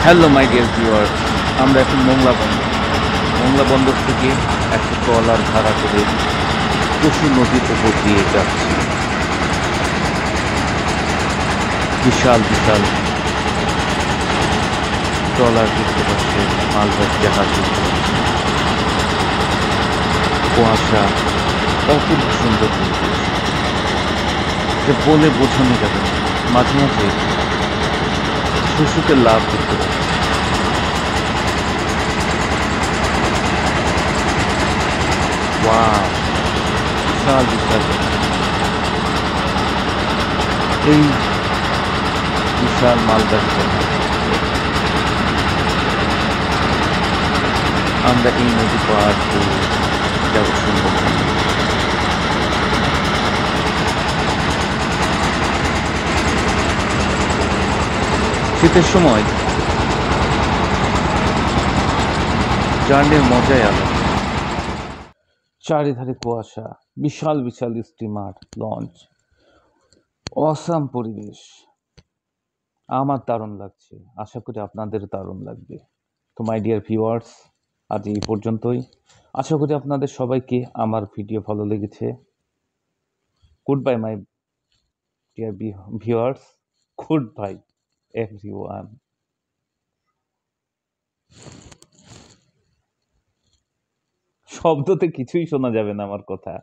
Hello my dear viewers, আমরা এখন মোংলা বন্দর থেকে একটা ট্রলার ভাড়া করে পশু নদীর উপর দিয়ে যাচ্ছি। বিশাল বিশাল ট্রলার দেখতে পাচ্ছে, মালবাহী জাহাজ দেখতে পাচ্ছে, কুয়াশা, অপূর্ব সুন্দর পরিবেশ, যে বলে বোঝানো যাবে না। মাঝে মাঝে শুশুকে লাভ দেখতে পাচ্ছি। ওয়াও, বিশাল বিশাল এই বিশাল মালবাহী জাহাজ, আমরা এই নদী পার দিয়ে যাব সুন্দরবন। শীতের সময় জার্নির মজাই আলাদা। চারিধারে কুয়াশা, বিশাল বিশাল স্টিমার, লঞ্চ, অসাম পরিবেশ। আমার দারুণ লাগছে, আশা করি আপনাদের দারুণ লাগবে। তো মাই ডিয়ার ভিউয়ার্স, আজ এই পর্যন্তই। আশা করি আপনাদের সবাইকে আমার ভিডিও ভালো লেগেছে। Good bye my dear viewers, good bye everyone. শব্দতে কিছুই শোনা যাবে না আমার কথা।